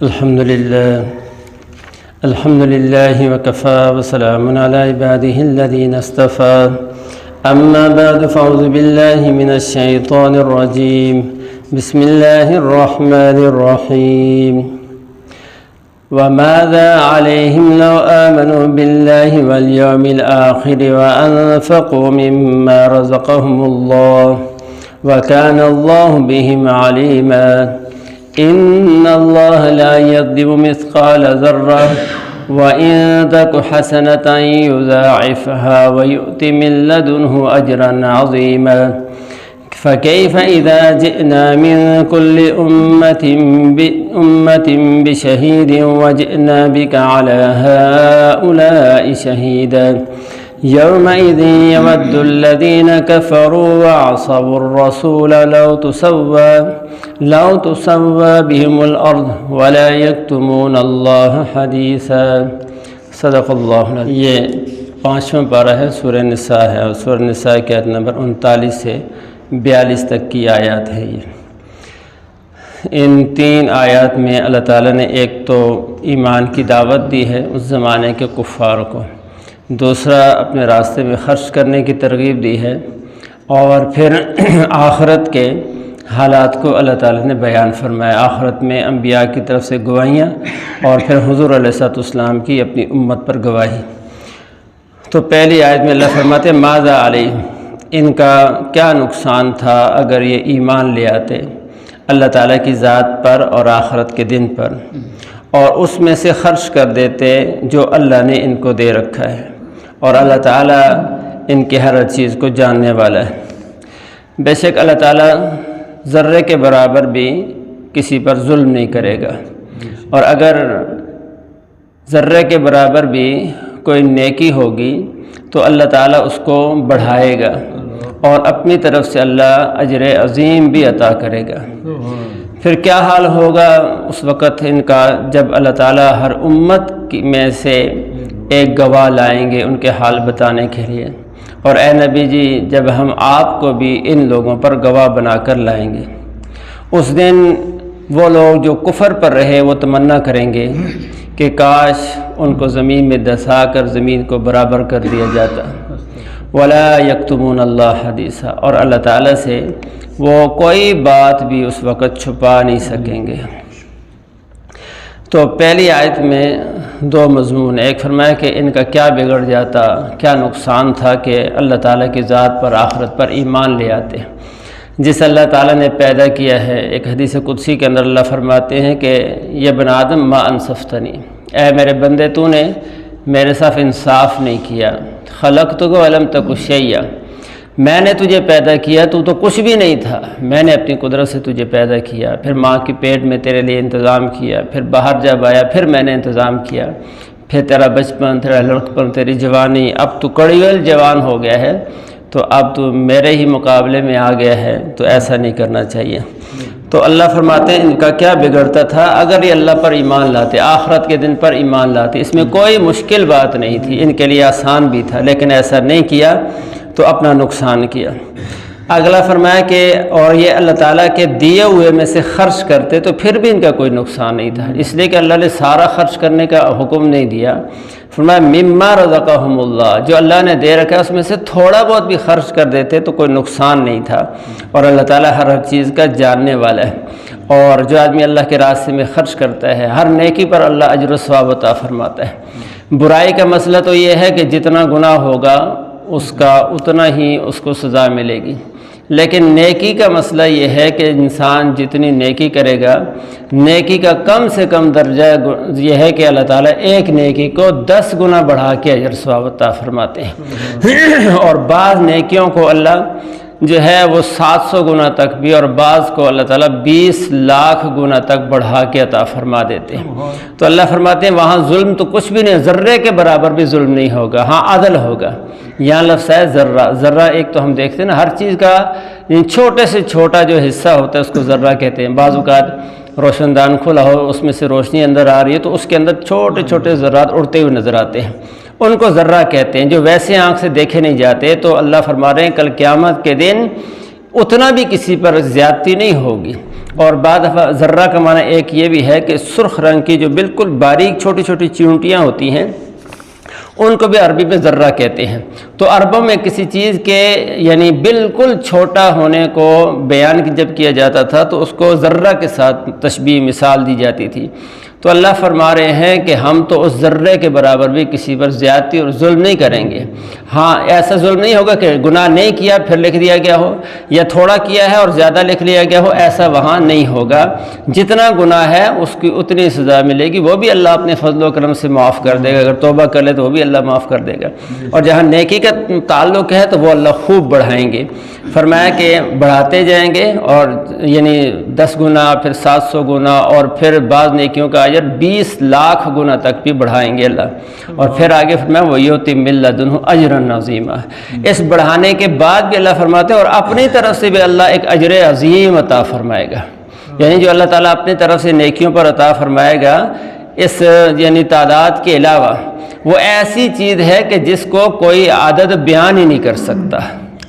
الحمد لله وكفى وسلام على عباده الذين اصطفى أما بعد فأعوذ بالله من الشيطان الرجيم بسم الله الرحمن الرحيم وماذا عليهم لو آمنوا بالله واليوم الآخر وأنفقوا مما رزقهم الله وكان الله بهم عليما إن الله لا يظلم مثقال ذرة وإن تك حسنة يضاعفها ويؤت من لدنه أجرا عظيما فكيف إذا جئنا من كل أمة بشهيد وجئنا بك على هؤلاء شهيدا يومئذ يود الذين كفروا وعصوا الرسول لو تسوى بهم الأرض ولا يكتمون الله حديثا صدق اللہ العظیم۔ یہ 5واں پارہ ہے، سورہ نساء ہے، اور سورہ نساء کی آیت نمبر 39 سے 42 تک کی آیات ہے۔ یہ ان 3 آیات میں اللہ تعالیٰ نے ایک تو ایمان کی دعوت دی ہے اس زمانے کے کفار کو، دوسرا اپنے راستے میں خرچ کرنے کی ترغیب دی ہے، اور پھر آخرت کے حالات کو اللہ تعالیٰ نے بیان فرمایا۔ آخرت میں انبیاء کی طرف سے گواہیاں، اور پھر حضور علیہ السلام کی اپنی امت پر گواہی۔ تو پہلی آیت میں اللہ فرماتے ہیں ماذا علیہم، ان کا کیا نقصان تھا اگر یہ ایمان لے آتے اللہ تعالیٰ کی ذات پر اور آخرت کے دن پر، اور اس میں سے خرچ کر دیتے جو اللہ نے ان کو دے رکھا ہے، اور اللہ تعالیٰ ان کی ہر چیز کو جاننے والا ہے۔ بے شک اللہ تعالیٰ ذرے کے برابر بھی کسی پر ظلم نہیں کرے گا، اور اگر ذرے کے برابر بھی کوئی نیکی ہوگی تو اللہ تعالیٰ اس کو بڑھائے گا، اور اپنی طرف سے اللہ اجر عظیم بھی عطا کرے گا۔ پھر کیا حال ہوگا اس وقت ان کا جب اللہ تعالیٰ ہر امت میں سے ایک گواہ لائیں گے ان کے حال بتانے کے لیے، اور اے نبی جی جب ہم آپ کو بھی ان لوگوں پر گواہ بنا کر لائیں گے، اس دن وہ لوگ جو کفر پر رہے وہ تمنا کریں گے کہ کاش ان کو زمین میں دسا کر زمین کو برابر کر دیا جاتا۔ ولا یکتمون اللہ حدیثا، اور اللہ تعالیٰ سے وہ کوئی بات بھی اس وقت چھپا نہیں سکیں گے۔ تو پہلی آیت میں 2 مضمون، ایک فرمایا کہ ان کا کیا بگڑ جاتا، کیا نقصان تھا کہ اللہ تعالیٰ کی ذات پر آخرت پر ایمان لے آتے، جس اللہ تعالیٰ نے پیدا کیا ہے۔ ایک حدیث قدسی کے اندر اللہ فرماتے ہیں کہ یہ بن آدم ما انصفتنی، اے میرے بندے تو نے میرے ساتھ انصاف نہیں کیا، خلقتک ولم تک شیئا، میں نے تجھے پیدا کیا تو کچھ بھی نہیں تھا، میں نے اپنی قدرت سے تجھے پیدا کیا، پھر ماں کے پیٹ میں تیرے لیے انتظام کیا، پھر باہر جب آیا پھر میں نے انتظام کیا، پھر تیرا بچپن، تیرا لڑکپن، تیری جوانی، اب تو کڑیل جوان ہو گیا ہے، تو اب تو میرے ہی مقابلے میں آ گیا ہے، تو ایسا نہیں کرنا چاہیے۔ تو اللہ فرماتے ہیں ان کا کیا بگڑتا تھا اگر یہ اللہ پر ایمان لاتے، آخرت کے دن پر ایمان لاتے، اس میں کوئی مشکل بات نہیں تھی، ان کے لیے آسان بھی تھا، لیکن ایسا نہیں کیا تو اپنا نقصان کیا۔ اگلا فرمایا کہ اور یہ اللہ تعالیٰ کے دیے ہوئے میں سے خرچ کرتے تو پھر بھی ان کا کوئی نقصان نہیں تھا، اس لیے کہ اللہ نے سارا خرچ کرنے کا حکم نہیں دیا، فرمایا مما رزقہم اللہ، جو اللہ نے دے رکھا ہے اس میں سے تھوڑا بہت بھی خرچ کر دیتے تو کوئی نقصان نہیں تھا، اور اللہ تعالیٰ ہر چیز کا جاننے والا ہے۔ اور جو آدمی اللہ کے راستے میں خرچ کرتا ہے ہر نیکی پر اللہ اجر و ثواب عطا فرماتا ہے۔ برائی کا مسئلہ تو یہ ہے کہ جتنا گناہ ہوگا اس کا اتنا ہی اس کو سزا ملے گی، لیکن نیکی کا مسئلہ یہ ہے کہ انسان جتنی نیکی کرے گا، نیکی کا کم سے کم درجہ یہ ہے کہ اللہ تعالیٰ ایک نیکی کو 10 گنا بڑھا کے اجر ثواب عطا فرماتے ہیں، اور بعض نیکیوں کو اللہ جو ہے وہ 700 گنا تک بھی، اور بعض کو اللہ تعالیٰ 20 لاکھ گنا تک بڑھا کے عطا فرما دیتے ہیں۔ تو اللہ فرماتے ہیں وہاں ظلم تو کچھ بھی نہیں، ذرے کے برابر بھی ظلم نہیں ہوگا، ہاں عدل ہوگا۔ یہاں لفظ ہے ذرہ، ذرہ ایک تو ہم دیکھتے ہیں نا ہر چیز کا چھوٹے سے چھوٹا جو حصہ ہوتا ہے اس کو ذرہ کہتے ہیں۔ بعض اوقات روشن دان کھلا ہو اس میں سے روشنی اندر آ رہی ہے تو اس کے اندر چھوٹے چھوٹے ذرات اڑتے ہوئے نظر آتے ہیں، ان کو ذرہ کہتے ہیں، جو ویسے آنکھ سے دیکھے نہیں جاتے۔ تو اللہ فرما رہے ہیں کل قیامت کے دن اتنا بھی کسی پر زیادتی نہیں ہوگی، اور بعض دفعہ ذرہ کا معنی ایک یہ بھی ہے کہ سرخ رنگ کی جو بالکل باریک چھوٹی چھوٹی چیونٹیاں ہوتی ہیں ان کو بھی عربی میں ذرہ کہتے ہیں۔ تو عربوں میں کسی چیز کے یعنی بالکل چھوٹا ہونے کو بیان جب کیا جاتا تھا تو اس کو ذرہ کے ساتھ تشبیہ مثال دی جاتی تھی۔ تو اللہ فرما رہے ہیں کہ ہم تو اس ذرے کے برابر بھی کسی پر زیادتی اور ظلم نہیں کریں گے۔ ہاں ایسا ظلم نہیں ہوگا کہ گناہ نہیں کیا پھر لکھ دیا گیا ہو، یا تھوڑا کیا ہے اور زیادہ لکھ لیا گیا ہو، ایسا وہاں نہیں ہوگا۔ جتنا گناہ ہے اس کی اتنی سزا ملے گی، وہ بھی اللہ اپنے فضل و کرم سے معاف کر دے گا۔ اگر توبہ کر لے تو وہ بھی اللہ معاف کر دے گا، اور جہاں نیکی کا تعلق ہے تو وہ اللہ خوب بڑھائیں گے۔ فرمایا کہ بڑھاتے جائیں گے، اور یعنی 10 گنا، پھر 700 گنا، اور پھر بعض نیکیوں کا اجر 20 لاکھ گنا تک بھی بڑھائیں گے اللہ۔ اور پھر آگے فرمایا وَيُؤْتِ مِن لَّدُنْهُ أَجْرًا عَظِيمًا۔ اس بڑھانے کے بعد بھی اللہ فرماتے ہیں اور اپنی طرف سے بھی اللہ ایک اجر عظیم عطا فرمائے گا۔ یعنی جو اللہ تعالیٰ اپنی طرف سے نیکیوں پر عطا فرمائے گا اس یعنی تعداد کے علاوہ، وہ ایسی چیز ہے کہ جس کو کوئی عدد بیان ہی نہیں کر سکتا۔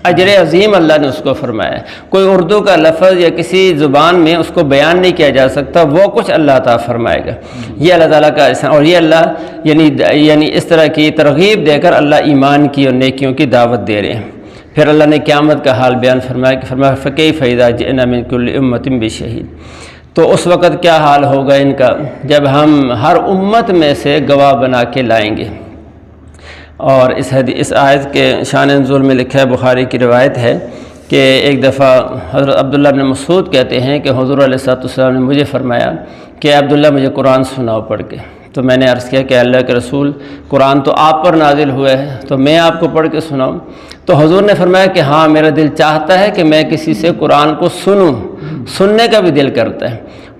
اجر عظیم اللہ نے اس کو فرمایا ہے، کوئی اردو کا لفظ یا کسی زبان میں اس کو بیان نہیں کیا جا سکتا، وہ کچھ اللہ عطا فرمائے گا۔ یہ اللہ تعالیٰ کا احسان، اور یہ اللہ یعنی اس طرح کی ترغیب دے کر اللہ ایمان کی اور نیکیوں کی دعوت دے رہے ہیں۔ پھر اللہ نے قیامت کا حال بیان فرمایا کہ فرمایا فَكَيْفَ إِذَا جِئْنَا مِن كُلِّ أُمَّةٍ بِشَهِيدٍ۔ تو اس وقت کیا حال ہوگا ان کا جب ہم ہر امت میں سے گواہ بنا کے لائیں گے۔ اور اس آیت کے شان نزول میں لکھا ہے، بخاری کی روایت ہے کہ ایک دفعہ حضرت عبداللہ بن مسعود کہتے ہیں کہ حضور علیہ السلام نے مجھے فرمایا کہ عبداللہ مجھے قرآن سناؤ پڑھ کے۔ تو میں نے عرض کیا کہ اللہ کے رسول قرآن تو آپ پر نازل ہوا ہے، تو میں آپ کو پڑھ کے سناؤں؟ تو حضور نے فرمایا کہ ہاں میرا دل چاہتا ہے کہ میں کسی سے قرآن کو سنوں، سننے کا بھی دل کرتا ہے۔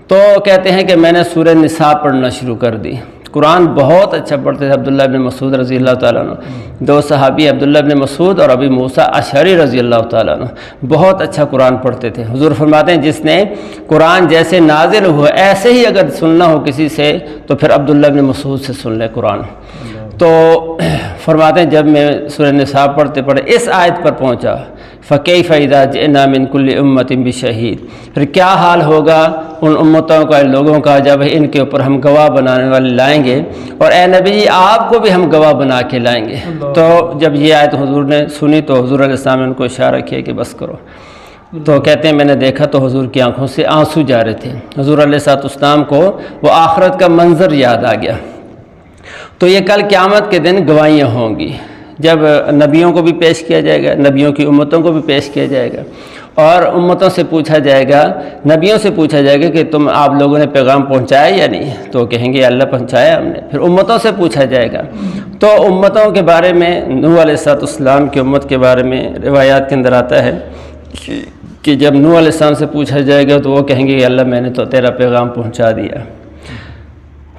تو کہتے ہیں کہ میں نے سورہ نساء پڑھنا شروع کر دی۔ قرآن بہت اچھا پڑھتے تھے عبداللہ بن مسعود رضی اللہ تعالیٰ عنہ۔ 2 صحابی عبداللہ بن مسعود اور ابی موسیٰ اشعری رضی اللہ تعالیٰ عنہ بہت اچھا قرآن پڑھتے تھے۔ حضور فرماتے ہیں جس نے قرآن جیسے نازل ہوا ایسے ہی اگر سننا ہو کسی سے تو پھر عبداللہ بن مسعود سے سن لے قرآن۔ تو فرماتے ہیں جب میں سورہ نساء پڑھتے اس آیت پر پہنچا فَكَيْفَ إِذَا جِئْنَا مِن كُلِّ أُمَّةٍ بِشَهِيدٍ، پھر کیا حال ہوگا ان امتوں کا، ان لوگوں کا، جب ان کے اوپر ہم گواہ بنانے والے لائیں گے، اور اے نبی آپ کو بھی ہم گواہ بنا کے لائیں گے۔ تو جب یہ آیت حضور نے سنی تو حضور علیہ السلام نے ان کو اشارہ کیا کہ بس کرو۔ تو کہتے ہیں میں نے دیکھا تو حضور کی آنکھوں سے آنسو جا رہے تھے۔ حضور علیہ السلام کو وہ آخرت کا منظر یاد آ گیا۔ تو یہ کل قیامت کے دن گواہیاں ہوں گی، جب نبیوں کو بھی پیش کیا جائے گا، نبیوں کی امتوں کو بھی پیش کیا جائے گا، اور امتوں سے پوچھا جائے گا، نبیوں سے پوچھا جائے گا کہ آپ لوگوں نے پیغام پہنچایا یا نہیں؟ تو کہیں گے اللہ پہنچایا ہم نے۔ پھر امتوں سے پوچھا جائے گا، تو امتوں کے بارے میں نوح علیہ السلام کی امت کے بارے میں روایات کے اندر آتا ہے کہ جب نوح علیہ السلام سے پوچھا جائے گا تو وہ کہیں گے کہ اللہ میں نے تو تیرا پیغام پہنچا دیا۔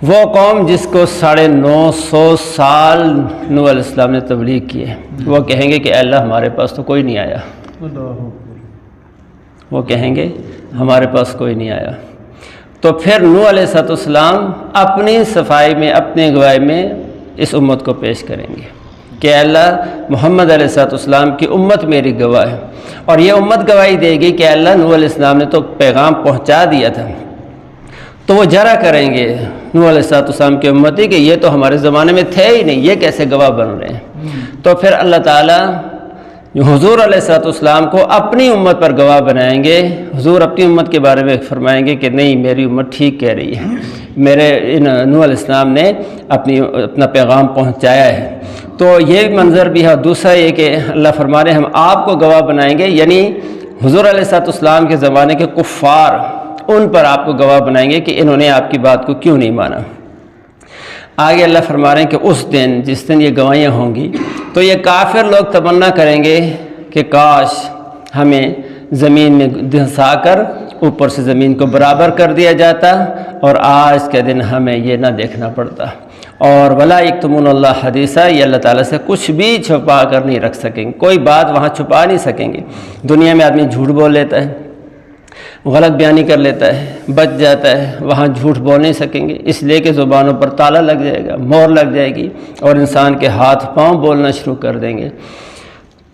وہ قوم جس کو 950 سال نوح علیہ السلام نے تبلیغ کی ہے، وہ کہیں گے کہ اللہ ہمارے پاس تو کوئی نہیں آیا۔ وہ کہیں گے ہمارے پاس کوئی نہیں آیا۔ تو پھر نوح علیہ السلام اپنی صفائی میں، اپنے گواہی میں اس امت کو پیش کریں گے کہ اللہ محمد علیہ السلام کی امت میری گواہ ہے، اور یہ امت گواہی دے گی کہ اللہ نوح علیہ السلام نے تو پیغام پہنچا دیا تھا۔ تو وہ جرا کریں گے نوح علیہ السلام کی امتی کہ یہ تو ہمارے زمانے میں تھے ہی نہیں، یہ کیسے گواہ بن رہے ہیں؟ تو پھر اللہ تعالیٰ حضور علیہ السلام کو اپنی امت پر گواہ بنائیں گے۔ حضور اپنی امت کے بارے میں فرمائیں گے کہ نہیں میری امت ٹھیک کہہ رہی ہے، میرے نوح علیہ السلام نے اپنا پیغام پہنچایا ہے۔ تو یہ منظر بھی ہے۔ دوسرا یہ کہ اللہ فرما رہے ہیں ہم آپ کو گواہ بنائیں گے، یعنی حضور علیہ السلام کے زمانے کے کفار ان پر آپ کو گواہ بنائیں گے کہ انہوں نے آپ کی بات کو کیوں نہیں مانا۔ آگے اللہ فرما رہے ہیں کہ اس دن جس دن یہ گواہیاں ہوں گی تو یہ کافر لوگ تمنا کریں گے کہ کاش ہمیں زمین میں دھنسا کر اوپر سے زمین کو برابر کر دیا جاتا، اور آج کے دن ہمیں یہ نہ دیکھنا پڑتا۔ اور ولا یکتمون اللہ حدیثا، یہ اللہ تعالیٰ سے کچھ بھی چھپا کر نہیں رکھ سکیں گے، کوئی بات وہاں چھپا نہیں سکیں گے۔ دنیا میں آدمی جھوٹ بول لیتا ہے، غلط بیانی کر لیتا ہے، بچ جاتا ہے، وہاں جھوٹ بول نہیں سکیں گے، اس لیے کہ زبانوں پر تالا لگ جائے گا، مہر لگ جائے گی، اور انسان کے ہاتھ پاؤں بولنا شروع کر دیں گے۔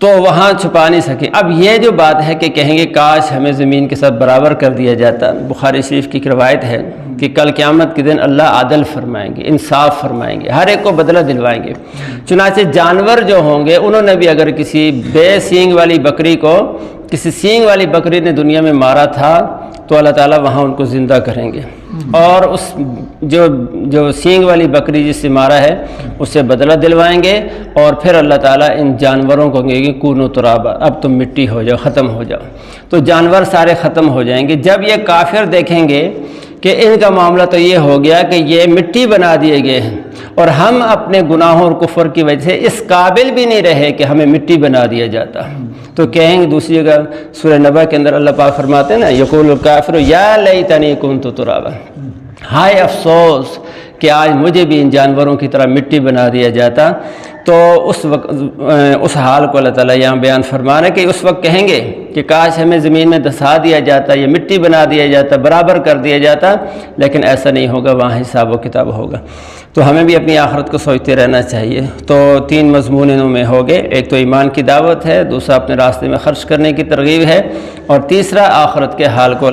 تو وہاں چھپا نہیں سکیں۔ اب یہ جو بات ہے کہ کہیں گے کاش ہمیں زمین کے ساتھ برابر کر دیا جاتا، بخاری شریف کی ایک روایت ہے کہ کل قیامت کے دن اللہ عدل فرمائیں گے، انصاف فرمائیں گے، ہر ایک کو بدلہ دلوائیں گے۔ چنانچہ جانور جو ہوں گے انہوں نے بھی اگر کسی بے سینگ والی بکری کو کسی سینگ والی بکری نے دنیا میں مارا تھا تو اللہ تعالیٰ وہاں ان کو زندہ کریں گے، اور اس جو سینگ والی بکری جس سے مارا ہے اس سے بدلہ دلوائیں گے، اور پھر اللہ تعالیٰ ان جانوروں کو کہیں گے کونوا ترابا، اب تم مٹی ہو جاؤ، ختم ہو جاؤ۔ تو جانور سارے ختم ہو جائیں گے۔ جب یہ کافر دیکھیں گے کہ ان کا معاملہ تو یہ ہو گیا کہ یہ مٹی بنا دیے گئے ہیں، اور ہم اپنے گناہوں اور کفر کی وجہ سے اس قابل بھی نہیں رہے کہ ہمیں مٹی بنا دیا جاتا، تو کہیں گے دوسری جگہ سورہ نبا کے اندر اللہ پاک فرماتے ہیں نا یقول الکافر یا لیتنی کنت ترابا، ہائے افسوس کہ آج مجھے بھی ان جانوروں کی طرح مٹی بنا دیا جاتا۔ تو اس حال کو اللہ تعالیٰ یہاں بیان فرما رہے ہیں کہ اس وقت کہیں گے کہ کاش ہمیں زمین میں دھسا دیا جاتا، یہ مٹی بنا دیا جاتا، برابر کر دیا جاتا، لیکن ایسا نہیں ہوگا، وہاں حساب و کتاب ہوگا۔ تو ہمیں بھی اپنی آخرت کو سوچتے رہنا چاہیے۔ تو 3 مضمون انہوں میں ہو گئے، ایک تو ایمان کی دعوت ہے، دوسرا اپنے راستے میں خرچ کرنے کی ترغیب ہے، اور تیسرا آخرت کے حال کو